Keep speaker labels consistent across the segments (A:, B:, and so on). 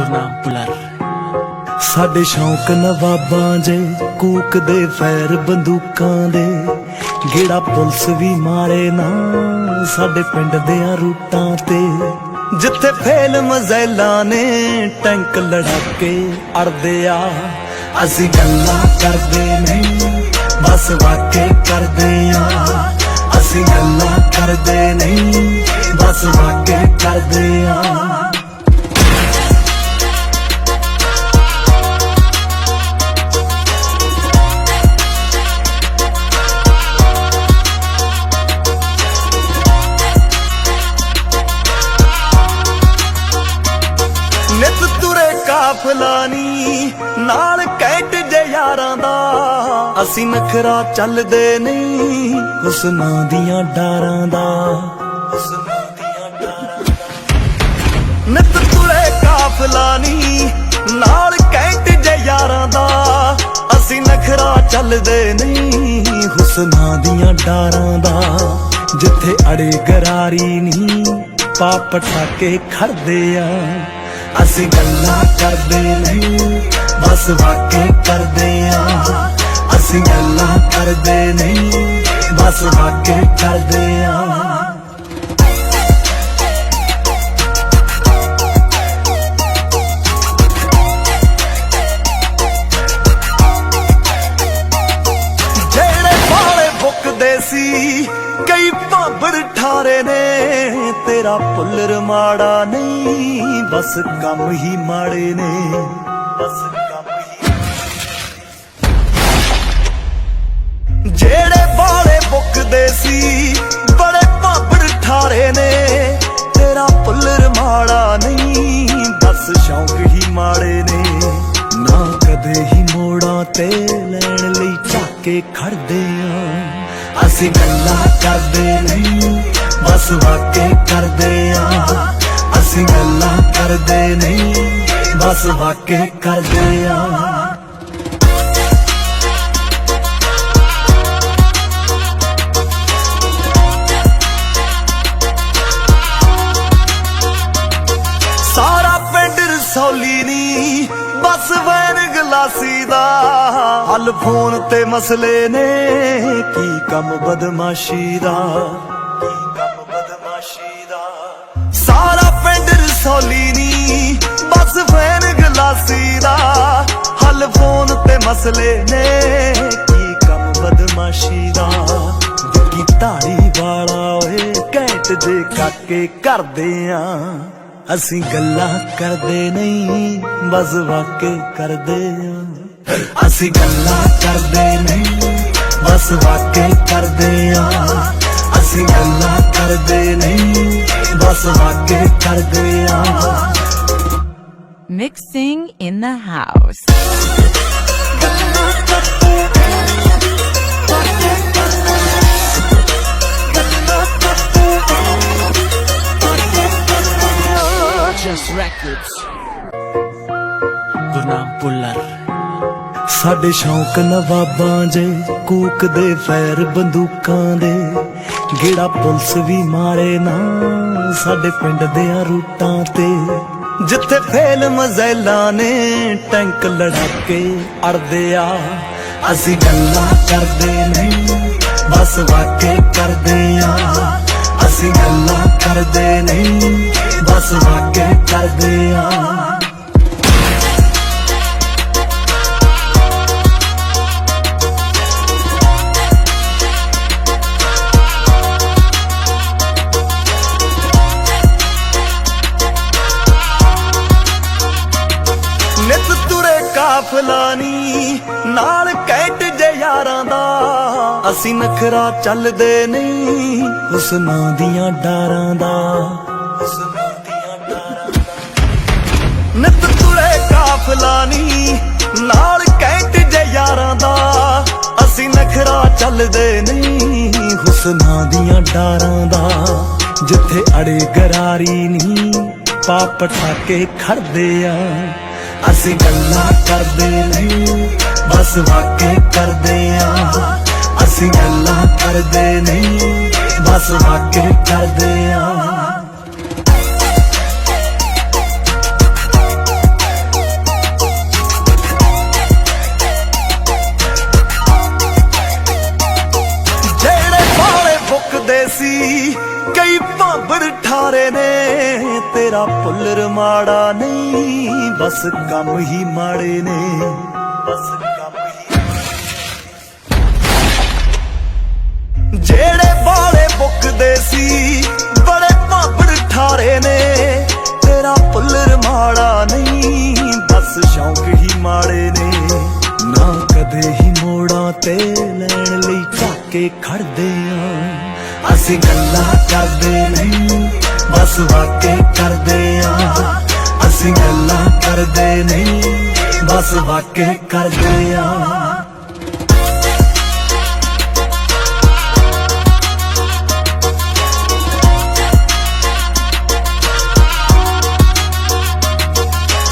A: Gurnam puller.
B: ਸਾਡੇ ਸ਼ੌਂਕ ਨਵਾਬਾਂ ਜੇ ਕੂਕਦੇ ਫੈਰ ਬੰਦੂਕਾਂ ਦੇ, ਗੇੜਾ ਪੁਲਿਸ ਵੀ ਮਾਰੇ ਨਾ ਸਾਡੇ ਪਿੰਡ ਦਿਆਂ ਰੂਟਾਂ ਤੇ। ਜਿੱਥੇ ਫੇਲ ਮਜ਼ੈਲਾਂ ਨੇ ਟੈਂਕ ਲੜਾਕੇ ਅੜਦੇ ਆ, ਅਸੀਂ ਗੱਲਾਂ ਕਰਦੇ ਨਹੀਂ ਬਸ ਵਾਕੇ ਕਰਦੇ ਆ। ਅਸੀਂ ਗੱਲਾਂ ਕਰਦੇ ਨਹੀਂ ਬਸ ਵਾਕੇ ਕਰਦੇ ਆ। ਨਿਤ ਤੁਰੇ ਕਾਫਲਾ ਨੀ ਨਾਲ ਕੈਟ ਜੇ ਯਾਰਾਂ ਦਾ, ਅਸੀਂ ਨਖਰਾ ਚੱਲਦੇ ਨਹੀਂ ਹੁਸਨਾਂ ਦੀਆਂ ਡਾਰਾਂ ਦਾ। ਨਿਤ ਤੁਰੇ ਕਾਫਲਾ ਨੀ ਨਾਲ ਕੈਟ ਜੇ ਯਾਰਾਂ ਦਾ, ਅਸੀਂ ਨਖਰਾ ਚੱਲਦੇ ਨਹੀਂ ਹੁਸਨਾਂ ਦੀਆਂ ਡਾਰਾਂ ਦਾ। ਜਿੱਥੇ ਅੜੇ ਗਰਾਰੀ ਨੀ ਪਾਪ ਠਾਕੇ ਖੜਦੇ ਆ, ਅਸੀਂ ਗੱਲਾਂ ਕਰਦੇ ਨਹੀਂ ਬਸ ਵਾਕੇ ਕਰਦੇ ਆ। ਅਸੀਂ ਗੱਲਾਂ ਕਰਦੇ ਨਹੀਂ ਬਸ ਵਾਕੇ ਕਰਦੇ ਆ। ਜਿਹੜੇ ਬਾਲੇ ਬੁੱਕਦੇ ਸੀ ਕਈ ਭਾਂਬੜ ਠਾਰੇ ਨੇ, ਤੇਰਾ ਪੁੱਲਰ ਮਾੜਾ ਨਹੀਂ ਬਸ ਕੰਮ ਹੀ ਮਾੜੇ ਨੇ। ਬਸ ਕੰਮ ਹੀ ਜਿਹੜੇ ਬਾਲੇ ਬੁੱਕਦੇ ਸੀ ਬੜੇ ਭਾਂਬੜ ਠਾਰੇ ਨੇ, ਤੇਰਾ ਪੁੱਲਰ ਮਾੜਾ ਨਹੀਂ ਬਸ ਸ਼ੌਂਕ ਹੀ ਮਾੜੇ ਨੇ। ਨਾ ਕਦੇ ਹੀ ਮੋੜਾਂ ਤੇ ਲੈਣ ਲਈ ਝਾਕੇ ਖੜਦੇ ਆ, ਅਸੀਂ ਗੱਲਾਂ ਕਰਦੇ ਨਹੀਂ ਬਸ ਵਾਕੇ ਕਰਦੇ ਆ। ਅਸੀਂ ਗੱਲਾਂ ਕਰਦੇ ਨਹੀਂ ਬਸ ਵਾਕੇ ਕਰਦੇ ਆ। ਸਾਰਾ ਪਿੰਡ ਰਸੌਲੀ ਨੀ ਬਸ ਵੈਨ ਗਲਾਸੀ ਦਾ, ਹੱਲ ਫੋਨ ਤੇ ਮਸਲੇ ਨੇ ਕੀ ਕੰਮ ਬਦਮਾਸ਼ੀ ਦਾ। ਸਾਰਾ ਪਿੰਡ ਰਸੌਲੀ ਨੀ ਬਸ ਵੈਨ ਗਲਾਸੀ ਦਾ, ਹੱਲ ਫੋਨ ਤੇ ਮਸਲੇ ਨੇ ਕੀ ਕੰਮ ਬਦਮਾਸ਼ੀ ਦਾ। ਵਿੱਕੀ ਧਾਰੀ ਵਾਲਾ ਓਏ ਘੈਂਟ ਜੇ ਕਾਕੇ ਕਰਦੇ ਆ, ਅਸੀਂ ਗੱਲਾਂ ਕਰਦੇ ਨਹੀਂ ਬਸ ਵਾਕੇ ਕਰਦੇ ਆ। ਅਸੀਂ ਗੱਲਾਂ ਕਰਦੇ ਨਹੀਂ ਬਸ ਵਾਕੇ ਕਰਦੇ ਆ। ਅਸੀਂ ਗੱਲਾਂ ਕਰਦੇ ਨਹੀਂ ਬਸ ਵਾਕੇ ਕਰਦੇ ਆ।
C: Mixing in the house.
A: Just records. Gurnam puller.
B: ਸਾਡੇ ਸ਼ੌਂਕ ਨਵਾਬਾਂ ਜੇ ਕੂਕਦੇ ਫੈਰ ਬੰਦੂਕਾਂ ਦੇ, ਗੇੜਾ ਪੁਲਿਸ ਵੀ ਮਾਰੇ ਨਾ ਸਾਡੇ ਪਿੰਡ ਦਿਆਂ ਰੂਟਾਂ ਤੇ। ਜਿੱਥੇ ਫੇਲ ਮਜ਼ੈਲਾਂ ਨੇ ਟੈਂਕ ਲੜਾਕੇ ਅੜਦੇ ਆ, ਅਸੀਂ ਗੱਲਾਂ ਕਰਦੇ ਨਹੀਂ ਬਸ ਵਾਕੇ ਕਰਦੇ ਆ। ਅਸੀਂ ਗੱਲਾਂ ਕਰਦੇ ਨਹੀਂ ਬਸ ਵਾਕੇ ਕਰਦੇ ਆ। ਨਿਤ ਤੁਰੇ ਕਾਫਲਾ ਨੀ ਨਾਲ ਕੈਟ ਜੇ ਯਾਰਾਂ ਦਾ, ਅਸੀਂ ਨਖਰਾ ਚੱਲਦੇ ਨਹੀਂ ਹੁਸਨਾਂ ਦੀਆਂ ਡਾਰਾਂ ਦਾ। ਨਿਤ ਤੁਰੇ ਕਾਫਲਾ ਨੀ ਨਾਲ ਕੈਟ ਜੇ ਯਾਰਾਂ ਦਾ, ਅਸੀਂ ਨਖਰਾ ਚੱਲਦੇ ਨਹੀਂ ਹੁਸਨਾਂ ਦੀਆਂ ਡਾਰਾਂ ਦਾ। ਜਿੱਥੇ ਅੜੇ ਗਰਾਰੀ ਨੀ ਪਾਪ ਠਾਕੇ ਖੜਦੇ ਆ, ਅਸੀਂ ਗੱਲਾਂ ਕਰਦੇ ਨਹੀਂ ਬਸ ਵਾਕੇ ਕਰਦੇ ਆ। ਅਸੀਂ ਗੱਲਾਂ ਕਰਦੇ ਨਹੀਂ ਬਸ ਵਾਕੇ ਕਰਦੇ ਆ। ਤੇਰਾ ਪੁੱਲਰ ਮਾੜਾ ਨਹੀਂ, ਬਸ ਕੰਮ ਹੀ ਮਾੜੇ ਨੇ, ਬਸ ਕੰਮ ਹੀ। ਜਿਹੜੇ ਬਾਲੇ ਬੁੱਕਦੇ ਸੀ ਬੜੇ ਭਾਂਬੜ ਠਾਰੇ ਨੇ, ਤੇਰਾ ਪੁੱਲਰ ਮਾੜਾ ਨਹੀਂ, ਬਸ ਸ਼ੌਂਕ ਹੀ ਮਾੜੇ ਨੇ। ਨਾ ਕਦੇ ਹੀ ਮੋੜਾਂ ਤੇ ਲੈਣ ਲਈ ਝਾਕੇ ਖੜਦੇ ਆਂ, ਅਸੀਂ ਗੱਲਾਂ ਕਰਦੇ ਨਹੀਂ ਬਸ ਵਾਕੇ ਕਰਦੇ ਆਂ, ਅਸੀਂ ਗੱਲਾਂ ਕਰਦੇ ਨਹੀਂ ਬਸ ਵਾਕੇ ਕਰਦੇ ਆਂ।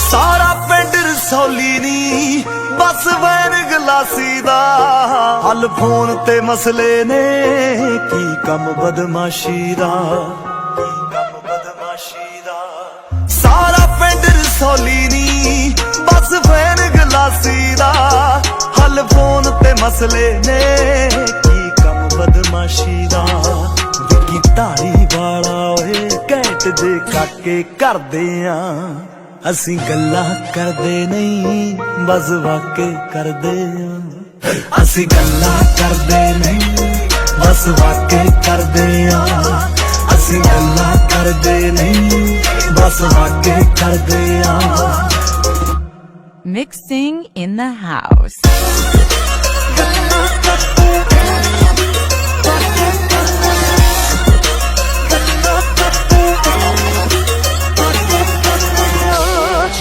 B: ਸਾਰਾ ਪਿੰਡ ਰਸੌਲੀ ਨੀ ਬਸ ਵੈਨ ਗਲਾਸੀ ਦਾ, ਹੱਲ ਫੋਨ ਤੇ ਮਸਲੇ ਨੇ, ਕੀ ਕੰਮ ਬਦਮਾਸ਼ੀ ਦਾ, ਕੀ ਕੰਮ ਬਦਮਾਸ਼ੀ ਦਾ। ਸਾਰਾ ਪਿੰਡ ਰਸੌਲੀ ਨੀ ਬਸ ਵੈਨ ਗਲਾਸੀ ਦਾ, ਹੱਲ ਫੋਨ ਤੇ ਮਸਲੇ ਨੇ, ਕੀ ਕੰਮ ਬਦਮਾਸ਼ੀ ਦਾ। ਵਿੱਕੀ ਧਾਰੀ ਵਾਲਾ ਓਏ ਘੈਂਟ ਜੇ ਕਾਕੇ ਕਰਦੇ ਆਂ, ਅਸੀਂ ਗੱਲਾਂ ਕਰਦੇ ਨਹੀਂ ਬਸ ਵਾਕੇ ਕਰਦੇ ਆਂ, ਅਸੀਂ ਗੱਲਾਂ ਕਰਦੇ ਨਹੀਂ ਬਸ ਵਾਕੇ ਕਰਦੇ ਆਂ, ਅਸੀਂ ਗੱਲਾਂ ਕਰਦੇ ਨਹੀਂ ਬਸ ਵਾਕੇ ਕਰਦੇ ਆਂ।
C: Mixing in the house.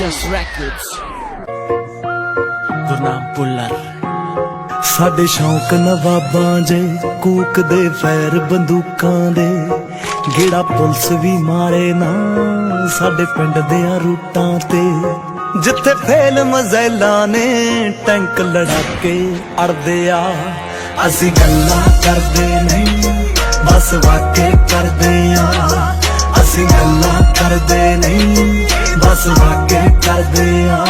A: Just records. Gurnam Bhullar.
B: ਸਾਡੇ ਸ਼ੌਂਕ ਨਵਾਬਾਂ ਜੇ ਕੂਕ ਦੇ ਫੈਰ ਬੰਦੂਕਾਂ ਦੇ, ਗੇੜਾ ਪੁਲਿਸ ਵੀ ਮਾਰੇ ਨਾ ਸਾਡੇ ਪਿੰਡ ਦੇ ਰੂਟਾਂ ਤੇ, ਜਿੱਥੇ ਫੇਲ ਮਜ਼ੈਲਾਂ ਨੇ ਟੈਂਕ ਲੜਾ ਕੇ ਅੜਦੇ ਆ, ਅਸੀਂ ਗੱਲਾਂ ਕਰਦੇ ਨਹੀਂ ਬਸ ਵਾਕੇ ਕਰਦੇ ਆ, ਅਸੀਂ ਗੱਲਾਂ ਕਰਦੇ ਨਹੀਂ ਬਸ ਵਾਕੇ ਕਰਦੇ ਆ।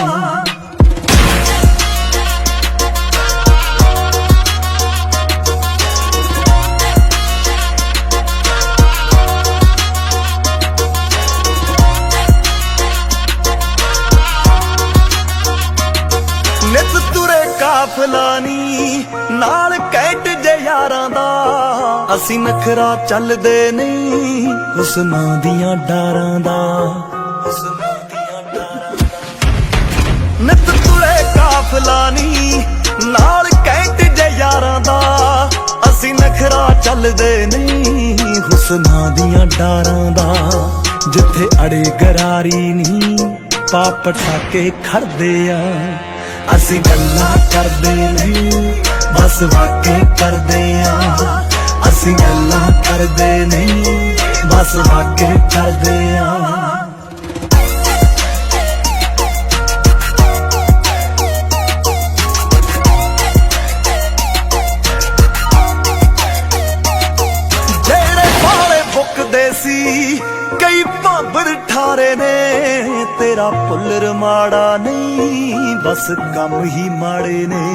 B: ਨਿਤ ਤੁਰੇ ਕਾਫਲਾ ਨੀ ਨਾਲ ਕੈਟ ਜੇ ਯਾਰਾਂ ਦਾ, ਅਸੀਂ ਨਖਰਾ ਚੱਲਦੇ ਨਹੀਂ ਹੁਸਨਾਂ ਦੀਆਂ ਡਾਰਾਂ ਦਾ, ਹੁਸਨਾਂ ਦੀਆਂ ਡਾਰਾਂ ਦਾ। ਨਿਤ ਤੁਰੇ ਕਾਫਲਾ ਨੀ ਨਾਲ ਕੈਟ ਜੇ ਯਾਰਾਂ ਦਾ, ਅਸੀਂ ਨਖਰਾ ਚੱਲਦੇ ਨਹੀਂ ਹੁਸਨਾਂ ਦੀਆਂ ਡਾਰਾਂ ਦਾ। ਜਿੱਥੇ ਅੜੇ ਗਰਾਰੀ ਨੀ ਪਾਪ ਠਾਕੇ ਖੜਦੇ ਆ, ਅਸੀਂ ਗੱਲਾਂ ਕਰਦੇ ਨਹੀਂ ਬਸ ਵਾਕੇ ਕਰਦੇ ਆਂ, ਅਸੀਂ ਗੱਲਾਂ ਕਰਦੇ ਨਹੀਂ ਬਸ ਵਾਕੇ ਕਰਦੇ ਆਂ। ਜਿਹੜੇ ਬਾਲੇ ਬੁੱਕਦੇ ਸੀ ਕਈ ਭਾਂਬੜ ਠਾਰੇ ਨੇ, ਤੇਰਾ ਪੁੱਲਰ ਮਾੜਾ ਨਹੀਂ ਬਸ ਕੰਮ ਹੀ ਮਾੜੇ ਨੇ,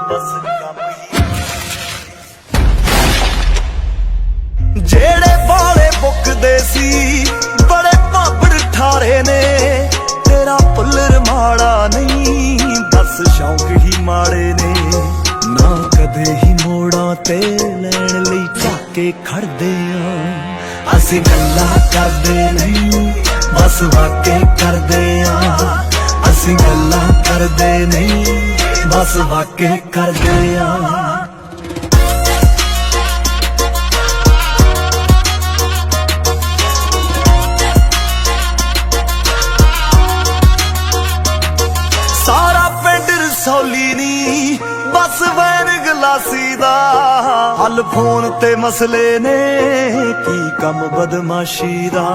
B: ਬਸ ਕੰਮ ਹੀ। ਜਿਹੜੇ ਬਾਲੇ ਬੁੱਕਦੇ ਸੀ ਬੜੇ ਭਾਂਬੜ ਠਾਰੇ ਨੇ, ਤੇਰਾ ਪੁੱਲਰ ਮਾੜਾ ਨਹੀਂ ਬਸ ਸ਼ੌਂਕ ਹੀ ਮਾੜੇ ਨੇ। ਨਾ ਕਦੇ ਹੀ ਮੋੜਾਂ ਤੇ ਲੈਣ ਲਈ ਝਾਕੇ ਖੜਦੇ ਆਂ, ਅਸੀਂ ਗੱਲਾਂ ਕਰਦੇ ਨਹੀਂ ਬਸ ਵਾਕੇ ਕਰਦੇ ਆਂ, ਅਸੀਂ ਗੱਲਾਂ ਕਰਦੇ ਨਹੀਂ ਬਸ ਵਾਕੇ ਕਰਦੇ ਆਂ। ਸਾਰਾ ਪਿੰਡ ਰਸੌਲੀ ਨੀ ਬਸ ਵੈਨ ਗਲਾਸੀ ਦਾ, ਹੱਲ ਫੋਨ ਤੇ ਮਸਲੇ ਨੇ, ਕੀ ਕੰਮ ਬਦਮਾਸ਼ੀ ਦਾ।